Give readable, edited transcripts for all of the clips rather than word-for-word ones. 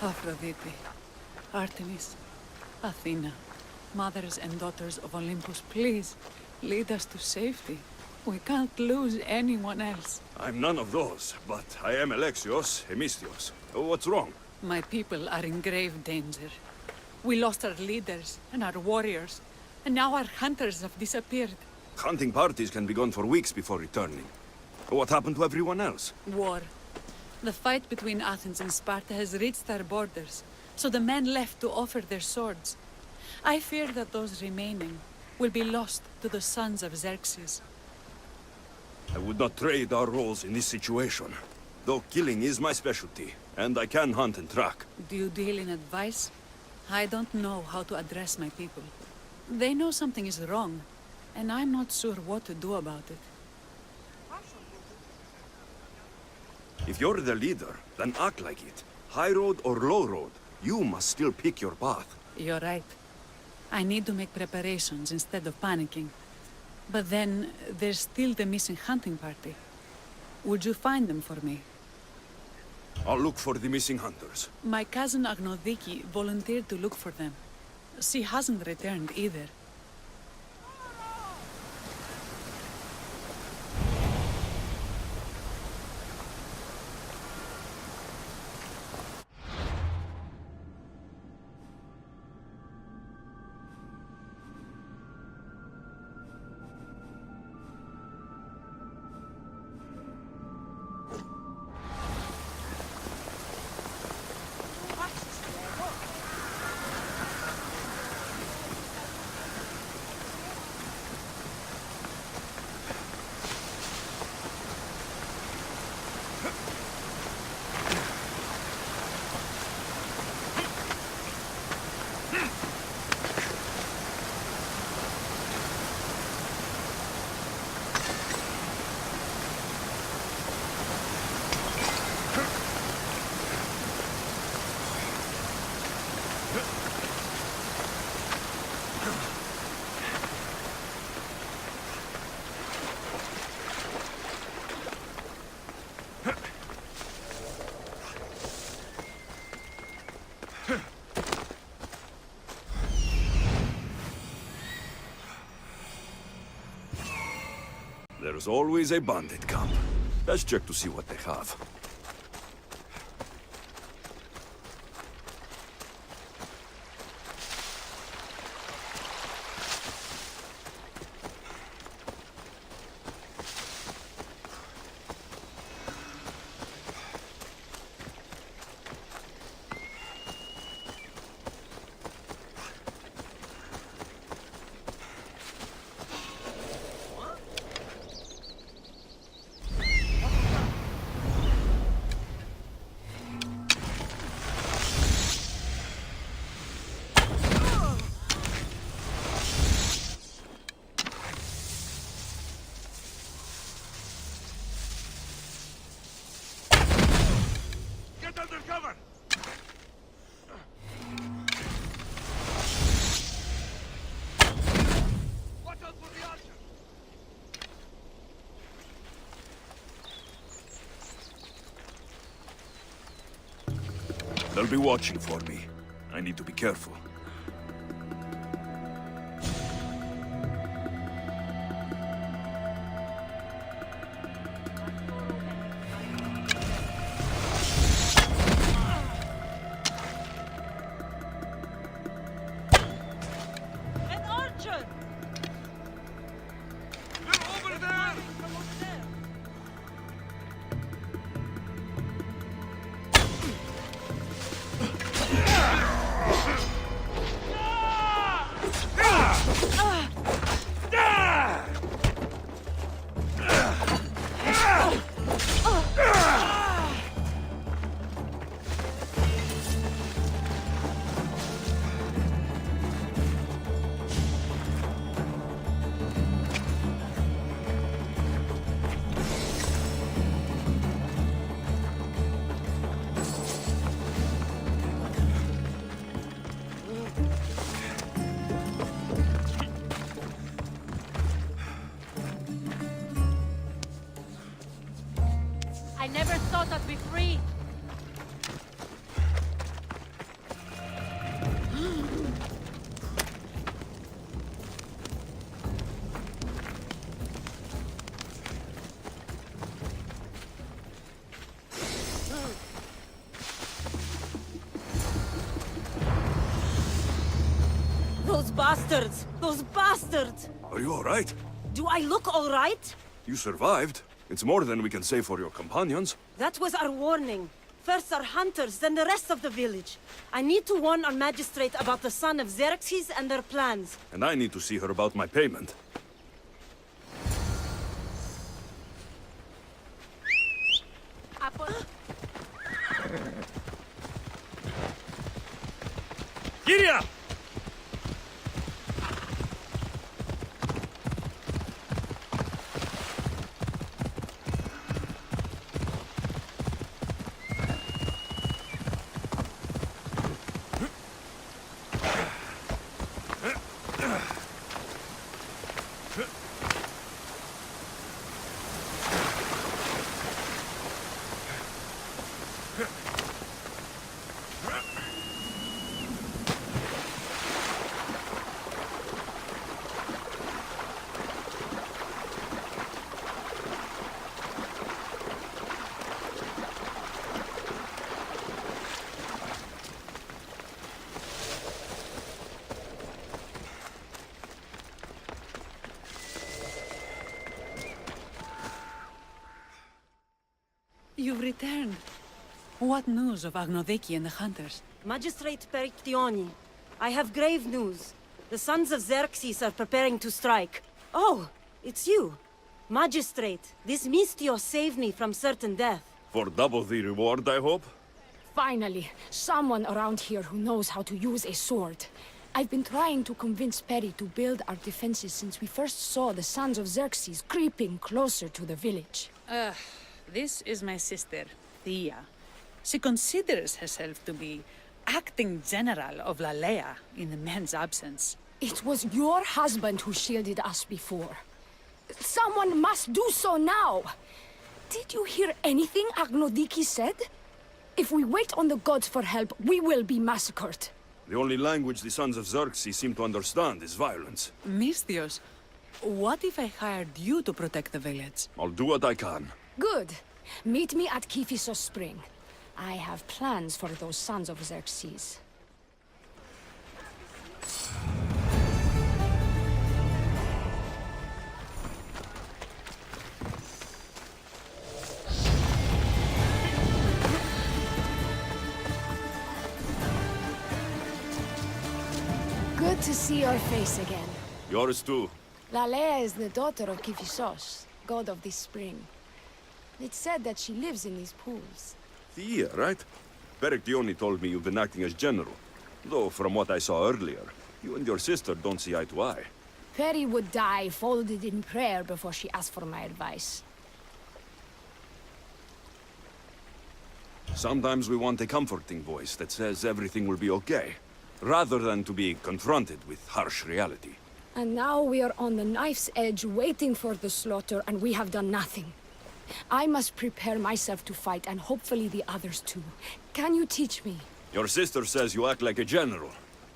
Aphrodite, Artemis, Athena, mothers and daughters of Olympus, please, lead us to safety. We can't lose anyone else. I'm none of those, but I am Alexios, Hemistios. What's wrong? My people are in grave danger. We lost our leaders and our warriors, and now our hunters have disappeared. Hunting parties can be gone for weeks before returning. What happened to everyone else? War. The fight between Athens and Sparta has reached our borders, so the men left to offer their swords. I fear that those remaining will be lost to the sons of Xerxes. I would not trade our roles in this situation. Though killing is my specialty, and I can hunt and track. Do you deal in advice? I don't know how to address my people. They know something is wrong, and I'm not sure what to do about it. If you're the leader, then act like it. High road or low road, you must still pick your path. You're right. I need to make preparations instead of panicking. But then, there's still the missing hunting party. Would you find them for me? I'll look for the missing hunters. My cousin Agnodiki volunteered to look for them. She hasn't returned either. There's always a bandit camp. Let's check to see what they have. They'll be watching for me. I need to be careful. An archer! They're over there! From over there! Those bastards! Those bastards! Are you all right? Do I look all right? You survived. It's more than we can say for your companions. That was our warning. First our hunters, then the rest of the village. I need to warn our magistrate about the son of Xerxes and their plans. And I need to see her about my payment. Giria! You've returned. What news of Agnodeki and the hunters? Magistrate Perictioni, I have grave news. The sons of Xerxes are preparing to strike. Oh, it's you. Magistrate, this Mistio saved me from certain death. For double the reward, I hope? Finally, someone around here who knows how to use a sword. I've been trying to convince Peri to build our defenses since we first saw the sons of Xerxes creeping closer to the village. This is my sister, Thea. She considers herself to be acting general of LALAIA in the men's absence. It was your husband who shielded us before. Someone must do so now! Did you hear anything Agnodiki said? If we wait on the gods for help, we will be massacred. The only language the sons of Xerxes seem to understand is violence. Mistios, what if I hired you to protect the village? I'll do what I can. Good. Meet me at Kiphisos Spring. I have plans for those sons of Xerxes. Good to see your face again. Yours too. LALAIA is the daughter of Kiphisos, god of this spring. It's said that she lives in these pools. Thea, right? Perictioni told me you've been acting as general. Though, from what I saw earlier, you and your sister don't see eye to eye. Peri would die folded in prayer before she asked for my advice. Sometimes we want a comforting voice that says everything will be okay, rather than to be confronted with harsh reality. And now we are on the knife's edge waiting for the slaughter, and we have done nothing. I must prepare myself to fight, and hopefully the others too. Can you teach me? Your sister says you act like a general.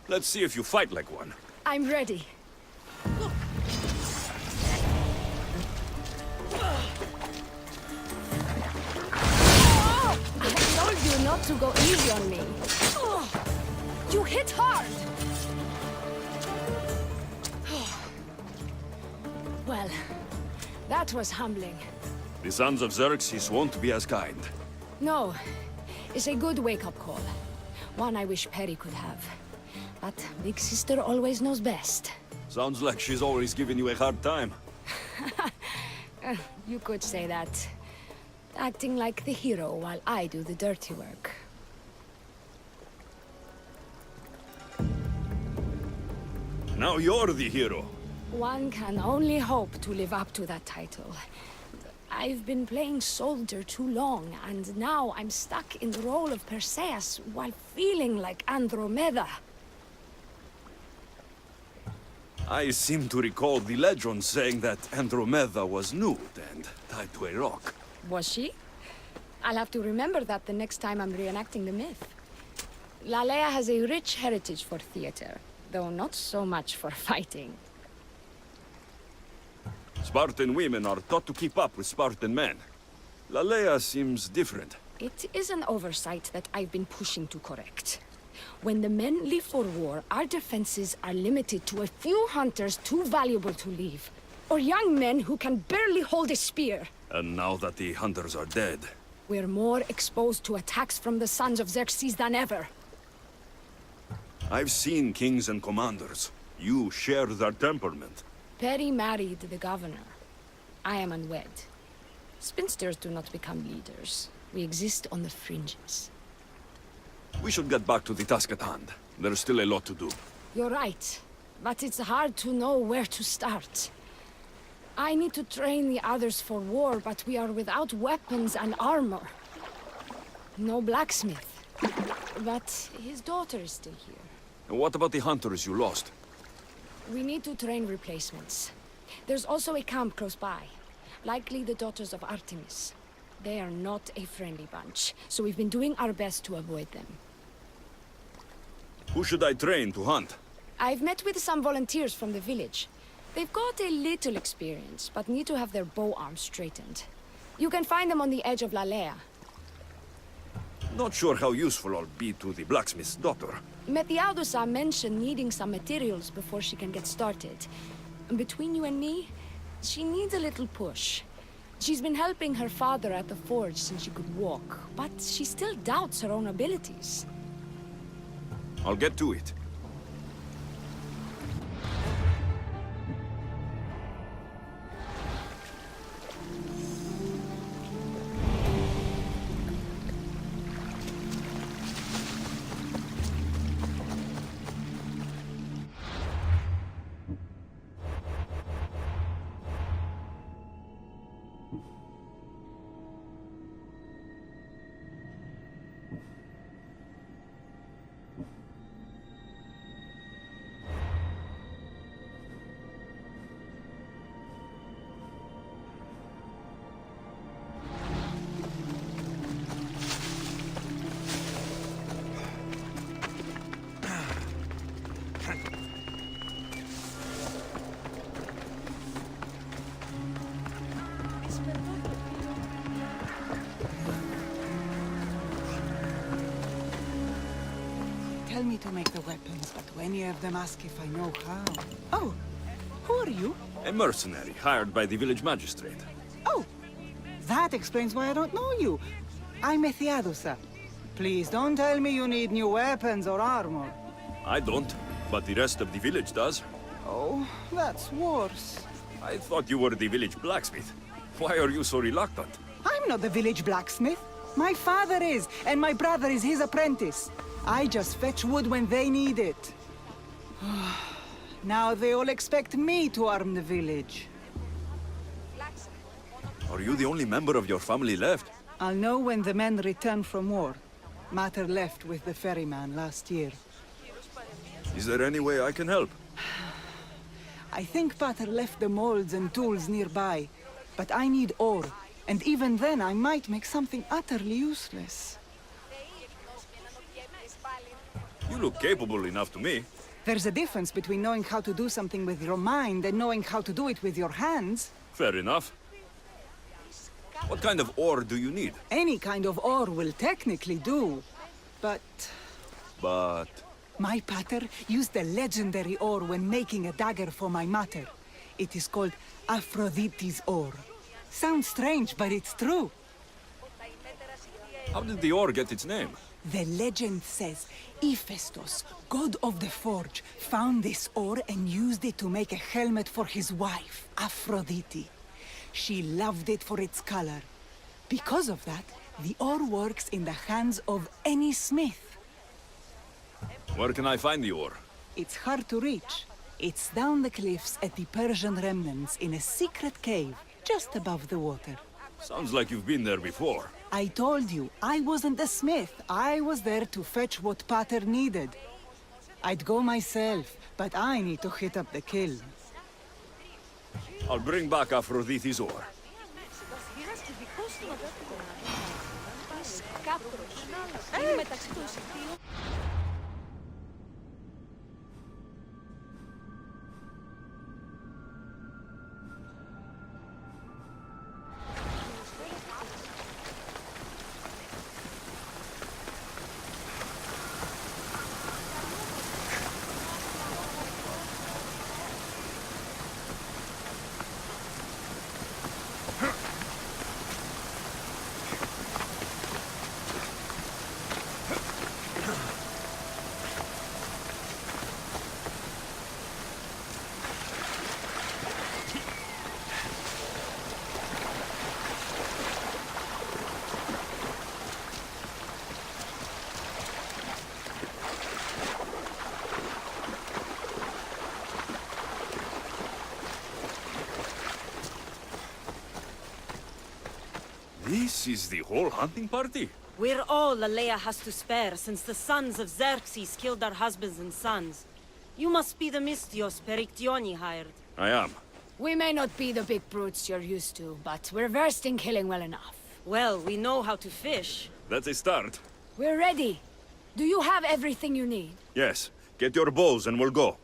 Let's see if you fight like one. I'm ready. I told you not to go easy on me. You hit hard! Well, that was humbling. The sons of Xerxes won't be as kind. No, it's a good wake-up call. One I wish Peri could have. But Big Sister always knows best. Sounds like she's always giving you a hard time. You could say that. Acting like the hero while I do the dirty work. Now you're the hero. One can only hope to live up to that title. I've been playing soldier too long, and now I'm stuck in the role of Perseus while feeling like Andromeda. I seem to recall the legend saying that Andromeda was nude and tied to a rock. Was she? I'll have to remember that the next time I'm reenacting the myth. LALAIA has a rich heritage for theater, though not so much for fighting. Spartan women are taught to keep up with Spartan men. LALAIA seems different. It is an oversight that I've been pushing to correct. When the men leave for war, our defenses are limited to a few hunters too valuable to leave. Or young men who can barely hold a spear. And now that the hunters are dead, We're more exposed to attacks from the sons of Xerxes than ever. I've seen kings and commanders. You share their temperament. Perry married the governor. I am unwed. Spinsters do not become leaders. We exist on the fringes. We should get back to the task at hand. There's still a lot to do. You're right, but it's hard to know where to start. I need to train the others for war, but we are without weapons and armor. No blacksmith. But his daughter is still here. And what about the hunters you lost? We need to train replacements. There's also a camp close by. Likely the daughters of Artemis. They are not a friendly bunch, so we've been doing our best to avoid them. Who should I train to hunt? I've met with some volunteers from the village. They've got a little experience, but need to have their bow arms straightened. You can find them on the edge of LALAIA. Not sure how useful I'll be to the blacksmith's daughter. Methiadusa mentioned needing some materials before she can get started. And between you and me, she needs a little push. She's been helping her father at the forge since she could walk, but she still doubts her own abilities. I'll get to it. Tell me to make the weapons, but when you have them, ask if I know how. Oh, who are you? A mercenary hired by the village magistrate. Oh, that explains why I don't know you. I'm Methiadusa. Please don't tell me you need new weapons or armor. I don't, but the rest of the village does. Oh, that's worse. I thought you were the village blacksmith. Why are you so reluctant? I'm not the village blacksmith. My father is, and my brother is his apprentice. I just fetch wood when they need it. Now they all expect me to arm the village. Are you the only member of your family left? I'll know when the men return from war. Mater left with the ferryman last year. Is there any way I can help? I think Pater left the molds and tools nearby, but I need ore, and even then I might make something utterly useless. You look capable enough to me. There's a difference between knowing how to do something with your mind and knowing how to do it with your hands. Fair enough. What kind of ore do you need? Any kind of ore will technically do, but... But... My pater used a legendary ore when making a dagger for my mater. It is called Aphrodite's ore. Sounds strange, but it's true. How did the ore get its name? The legend says Hephaestus, god of the forge, found this ore and used it to make a helmet for his wife, Aphrodite. She loved it for its color. Because of that, the ore works in the hands of any smith. Where can I find the ore? It's hard to reach. It's down the cliffs at the Persian remnants in a secret cave, just above the water. Sounds like you've been there before. I told you, I wasn't a smith. I was there to fetch what Pater needed. I'd go myself, but I need to hit up the kiln. I'll bring back Aphrodite's ore. is the whole hunting party? We're all LALAIA has to spare since the sons of Xerxes killed our husbands and sons. You must be the Mystios Perictioni hired. I am. We may not be the big brutes you're used to, but we're versed in killing well enough. Well, we know how to fish. That's a start. We're ready. Do you have everything you need? Yes. Get your bows and we'll go.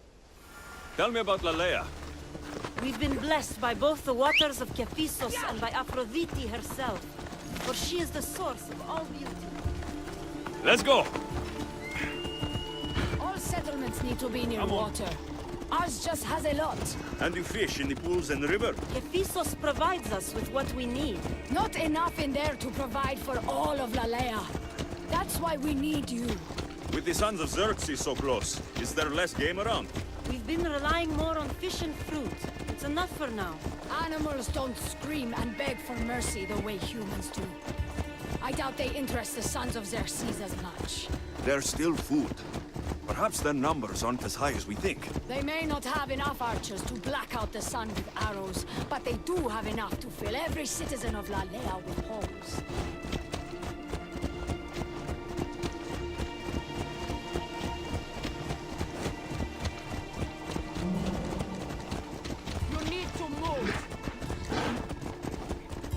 Tell me about LALAIA. We've been blessed by both the waters of Kephisos and by Aphrodite herself. For she is the source of all beauty. Let's go! All settlements need to be near Come on. water. Ours just has a lot. And you fish in the pools and the river? Kephisos provides us with what we need. Not enough in there to provide for all of LALAIA. That's why we need you. With the sons of Xerxes so close, is there less game around? We've been relying more on fish and fruit. It's enough for now. Animals don't scream and beg for mercy the way humans do. I doubt they interest the sons of Xerxes as much. There's still food. Perhaps their numbers aren't as high as we think. They may not have enough archers to black out the sun with arrows, but they do have enough to fill every citizen of LALAIA with holes. You need to move.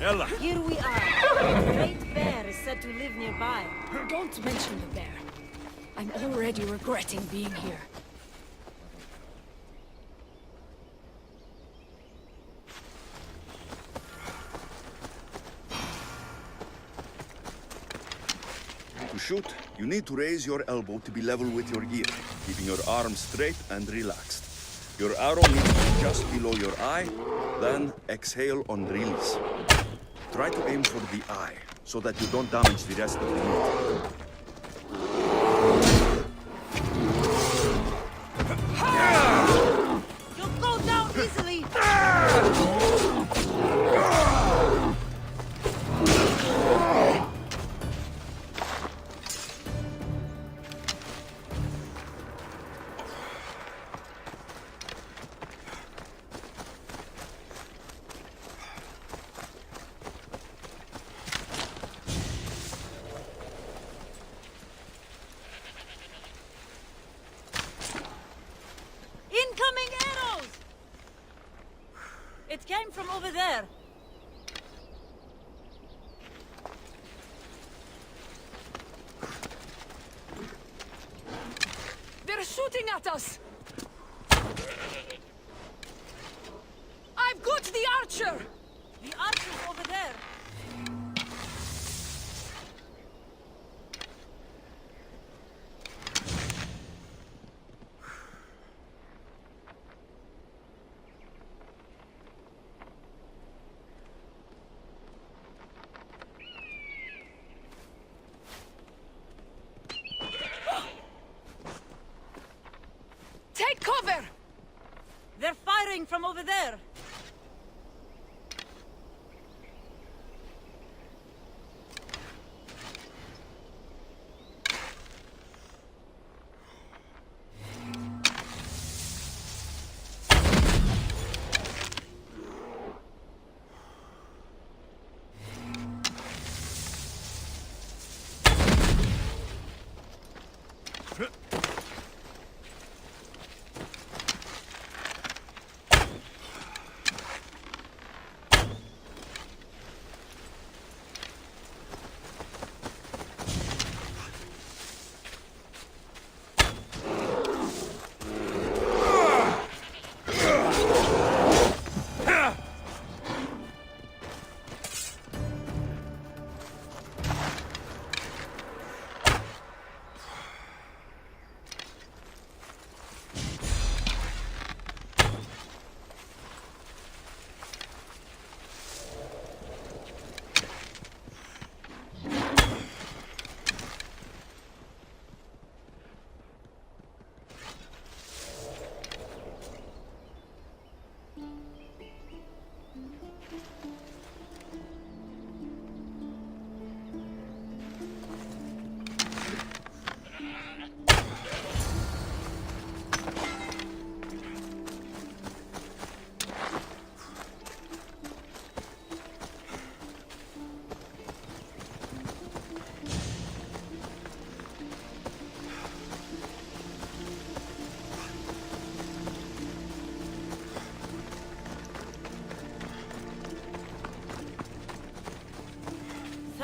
Ella! Here we are. A great bear is said to live nearby. Don't mention the bear. I'm already regretting being here. To shoot, you need to raise your elbow to be level with your ear, keeping your arms straight and relaxed. Your arrow needs to be just below your eye, then exhale on release. Try to aim for the eye, so that you don't damage the rest of the meat. You'll go down easily. Incoming arrows! It came from over there. They're shooting at us! I've got the archer! The archer's over there. Take cover! They're firing from over there.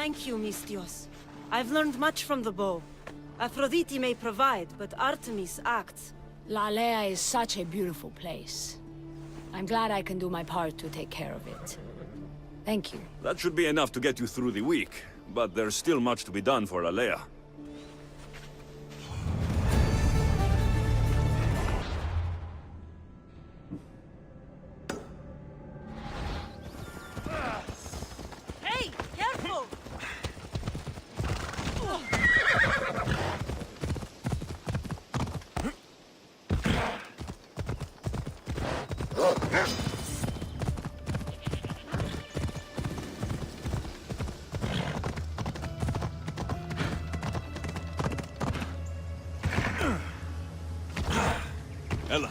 Thank you, Mistios. I've learned much from the bow. Aphrodite may provide, but Artemis acts. LALAIA is such a beautiful place. I'm glad I can do my part to take care of it. Thank you. That should be enough to get you through the week, but there's still much to be done for LALAIA. Hey, careful! Ella.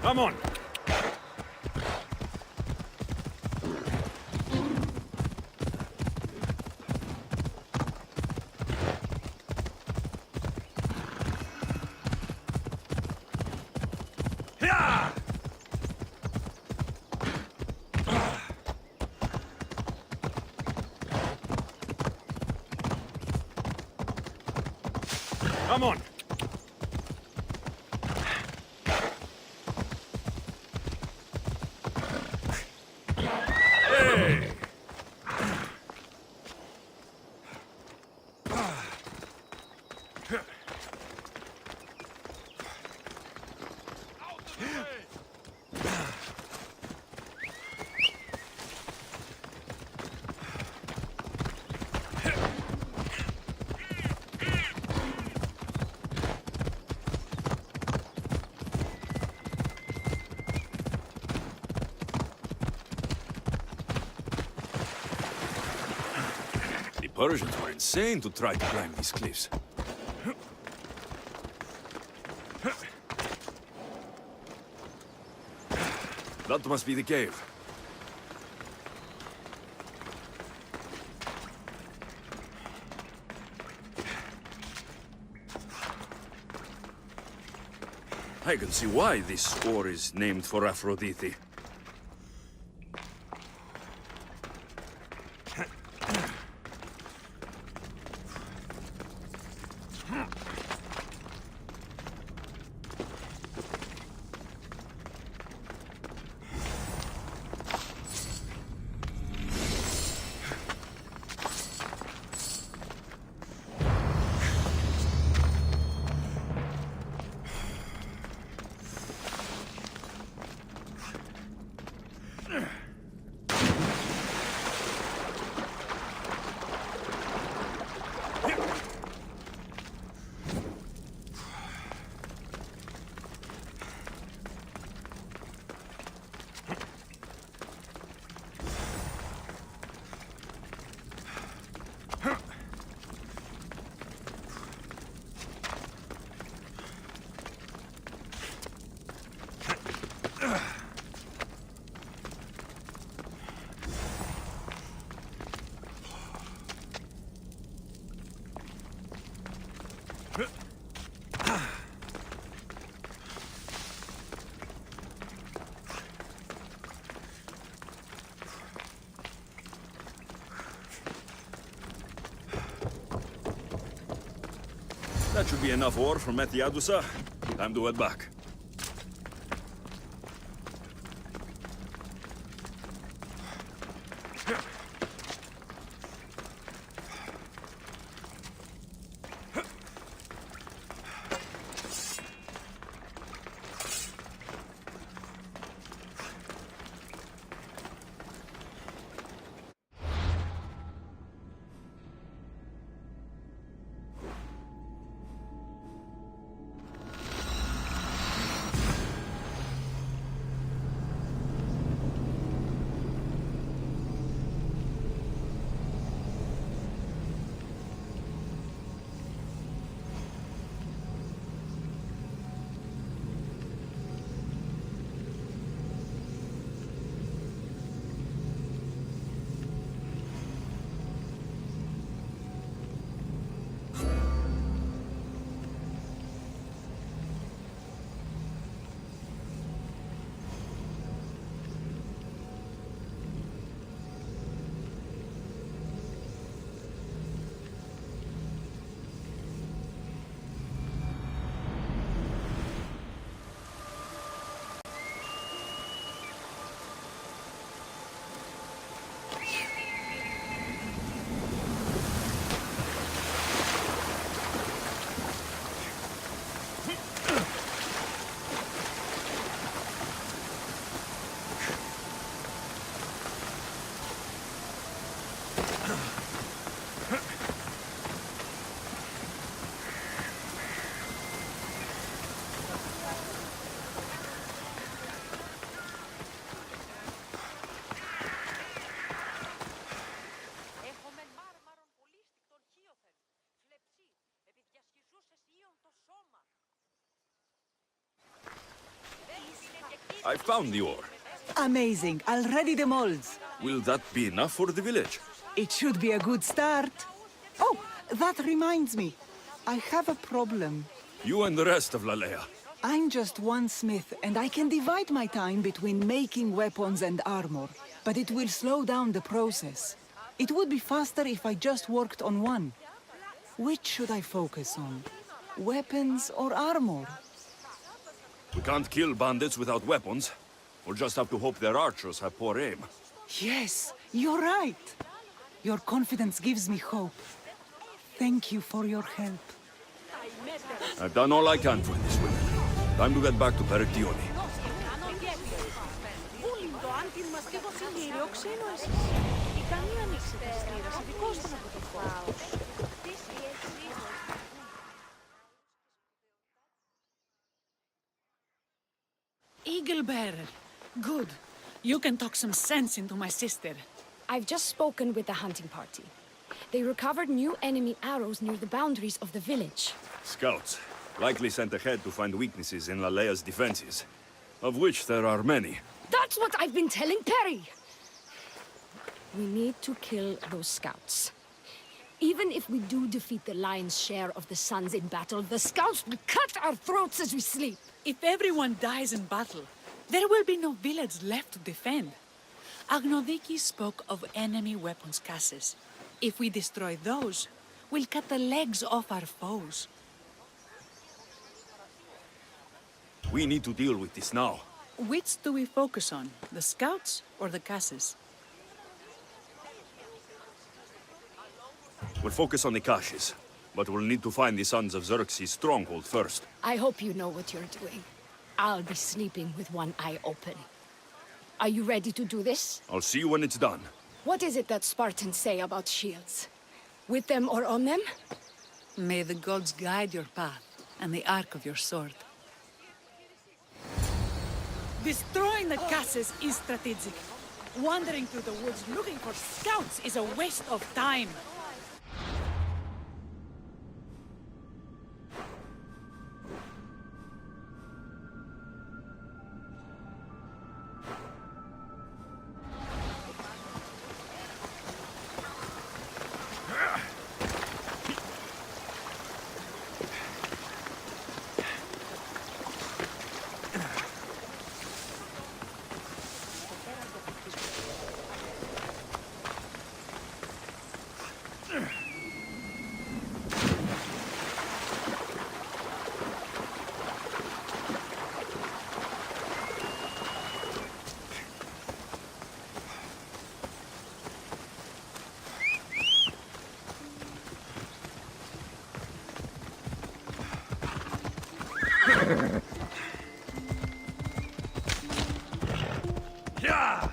Come on. Yeah! Come on. Hey! The Persians were insane to try to climb these cliffs. That must be the cave. I can see why this ore is named for Aphrodite. That should be enough ore from Methiadusa. Time to head back. Έχομεν μάρμαρον πολύστικτον χίωθεν. Φλεψί, επί διασχισούσες ίον το σώμα. I found the ore. Amazing. I'll ready the molds. Will that be enough for the village? It should be a good start. Oh, that reminds me. I have a problem. You and the rest of LALAIA. I'm just one smith, and I can divide my time between making weapons and armor. But it will slow down the process. It would be faster if I just worked on one. Which should I focus on? Weapons or armor? We can't kill bandits without weapons. We'll just have to hope their archers have poor aim. Yes, you're right. Your confidence gives me hope. Thank you for your help. I've done all I can for these women. Time to get back to Perictione. Ούλην το άντιν μας και το συλλήριο ξένο εσείς. Η καμία ανοίξει τα στήρας, ειδικός τον από το φάος. Eagle bearer. Good. You can talk some sense into my sister. I've just spoken with the hunting party. They recovered new enemy arrows near the boundaries of the village. Scouts, likely sent ahead to find weaknesses in LALAIA's defenses, of which there are many. That's what I've been telling Perry! We need to kill those scouts. Even if we do defeat the lion's share of the Sons in battle, the scouts will cut our throats as we sleep. If everyone dies in battle, there will be no village left to defend. Agnodiki spoke of enemy weapons caches. If we destroy those, we'll cut the legs off our foes. We need to deal with this now. Which do we focus on, the scouts or the caches? We'll focus on the caches, but we'll need to find the Sons of Xerxes' stronghold first. I hope you know what you're doing. I'll be sleeping with one eye open. Are you ready to do this? I'll see you when it's done. What is it that Spartans say about shields? With them or on them? May the gods guide your path and the arc of your sword. Destroying the caches is strategic. Wandering through the woods looking for scouts is a waste of time. Yeah! Yeah!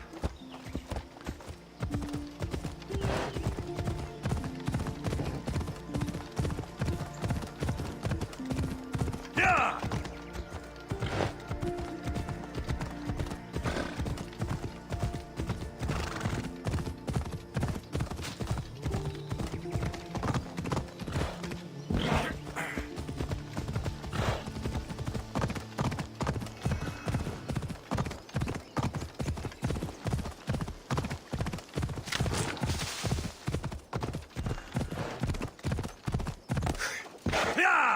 Yeah!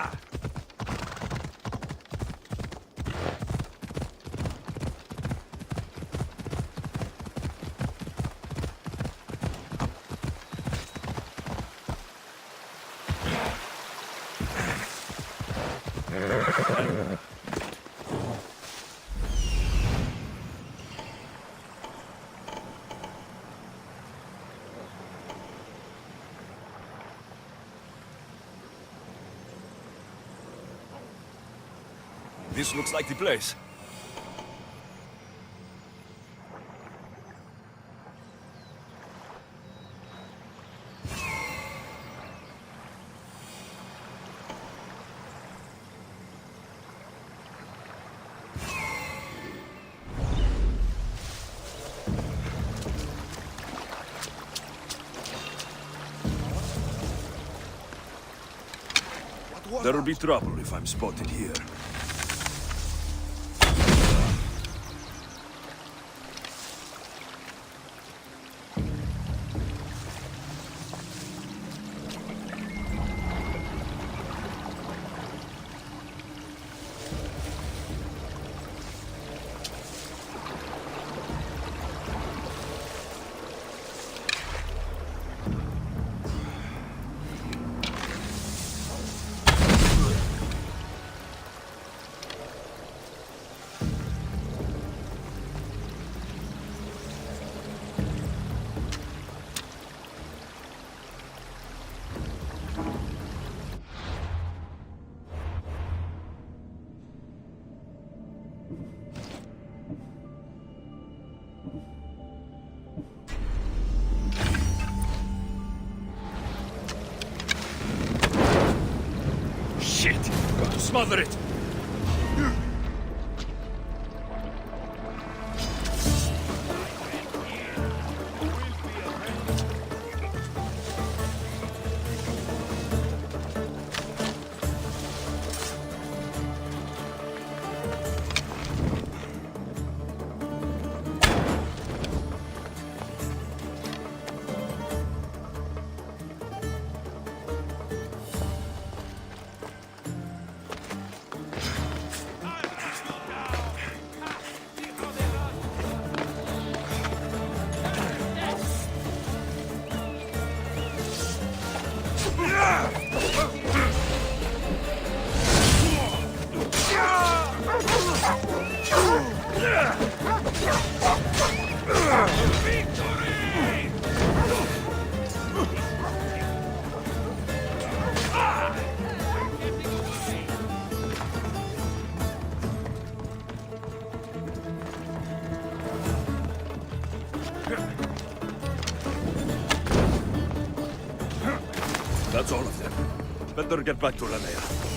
This looks like the place. There'll be trouble if I'm spotted here. Shit! Got to smother it! That's all of them. Better get back to LALAIA.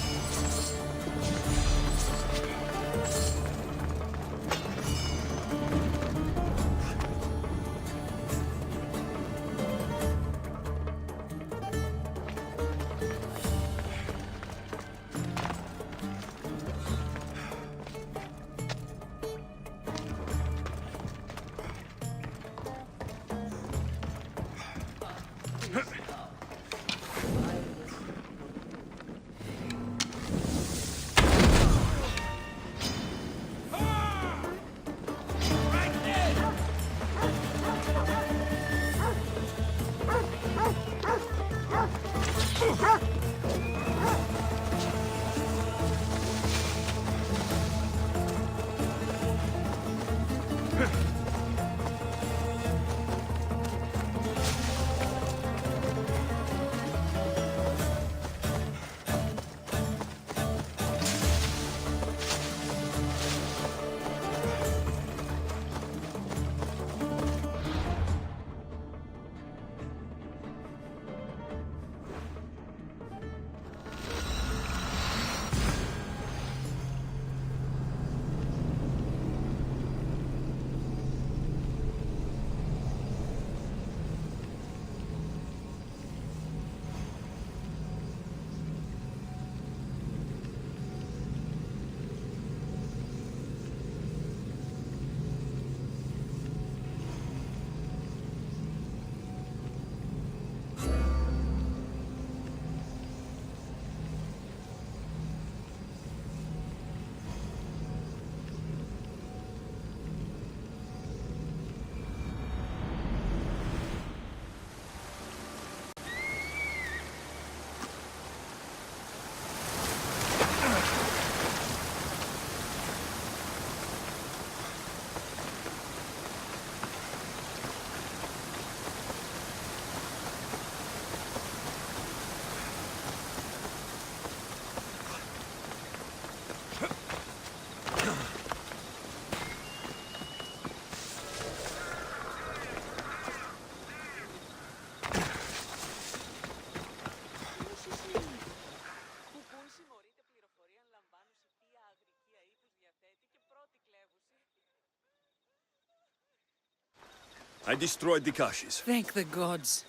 I destroyed the caches. Thank the gods.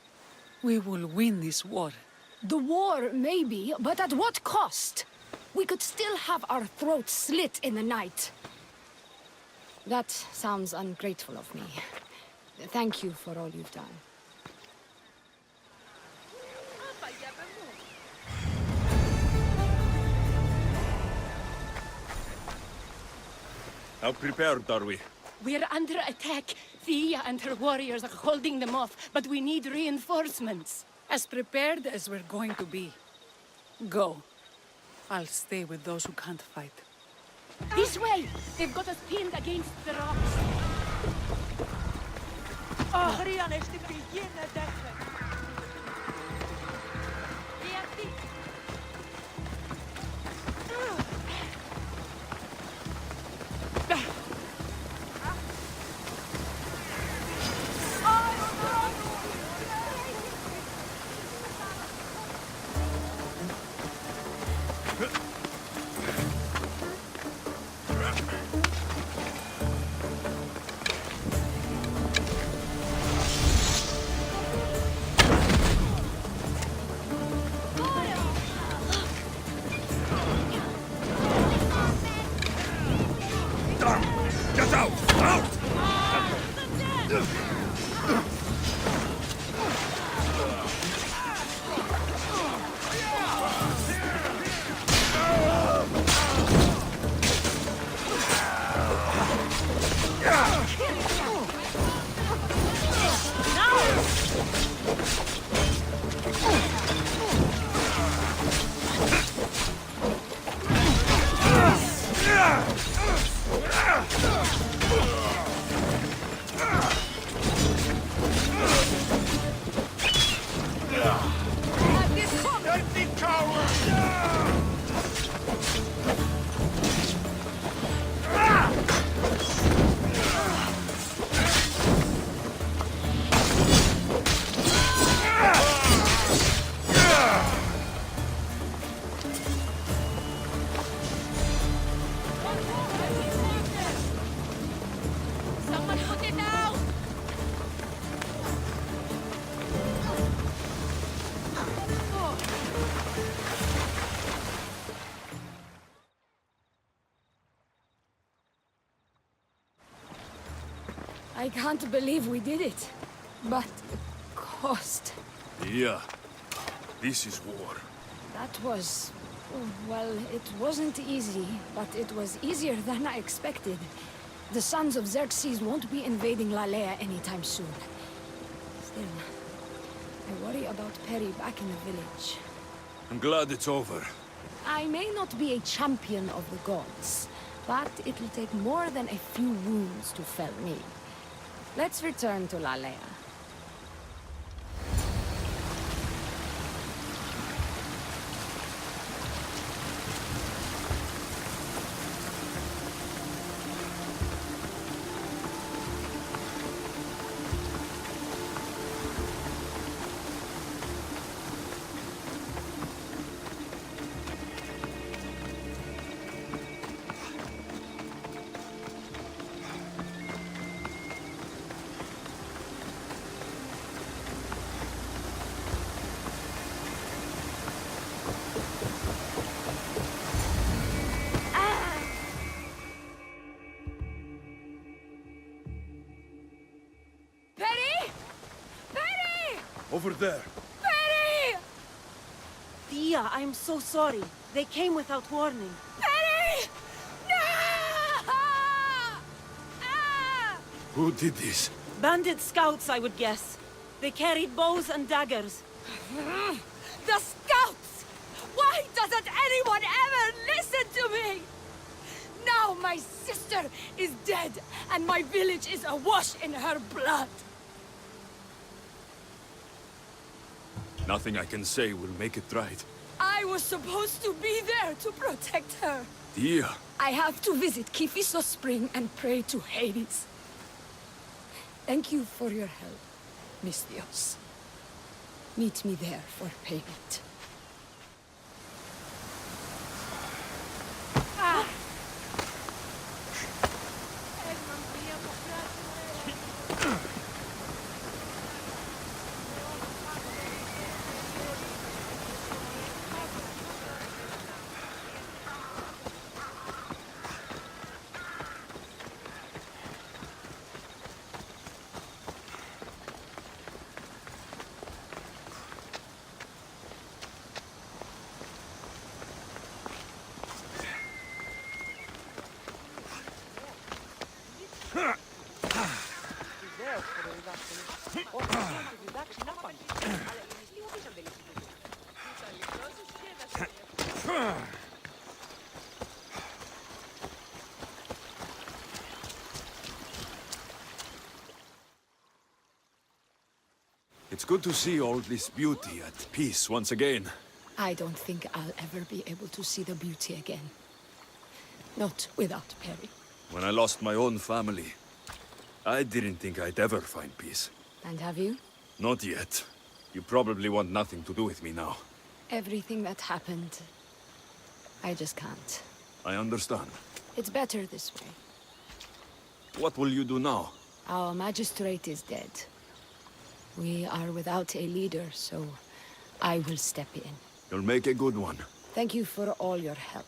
We will win this war. The war, maybe, but at what cost? We could still have our throats slit in the night. That sounds ungrateful of me. Thank you for all you've done. How prepared are we? We're under attack. Thea and her warriors are holding them off, but we need reinforcements. As prepared as we're going to be. Go. I'll stay with those who can't fight. This way! They've got us pinned against the rocks. Get out! Out! Someone put it out! I can't believe we did it. But the cost... Yeah. This is war. That was... well, it wasn't easy, but it was easier than I expected. The Sons of Xerxes won't be invading LALAIA anytime soon. Still, I worry about Perry back in the village. I'm glad it's over. I may not be a champion of the gods, but it will take more than a few wounds to fell me. Let's return to LALAIA. Over there. Perry! Thea, I'm so sorry. They came without warning. Perry! No! Ah! Who did this? Bandit scouts, I would guess. They carried bows and daggers. The scouts! Why doesn't anyone ever listen to me? Now my sister is dead, and my village is awash in her blood. Nothing I can say will make it right. I was supposed to be there to protect her. Dear. I have to visit Kifisos Spring and pray to Hades. Thank you for your help, Misthios. Meet me there for payment. It's good to see all this beauty at peace once again. I don't think I'll ever be able to see the beauty again. Not without Perry. When I lost my own family, I didn't think I'd ever find peace. And have you? Not yet. You probably want nothing to do with me now. Everything that happened, I just can't. I understand. It's better this way. What will you do now? Our magistrate is dead. We are without a leader, so I will step in. You'll make a good one. Thank you for all your help.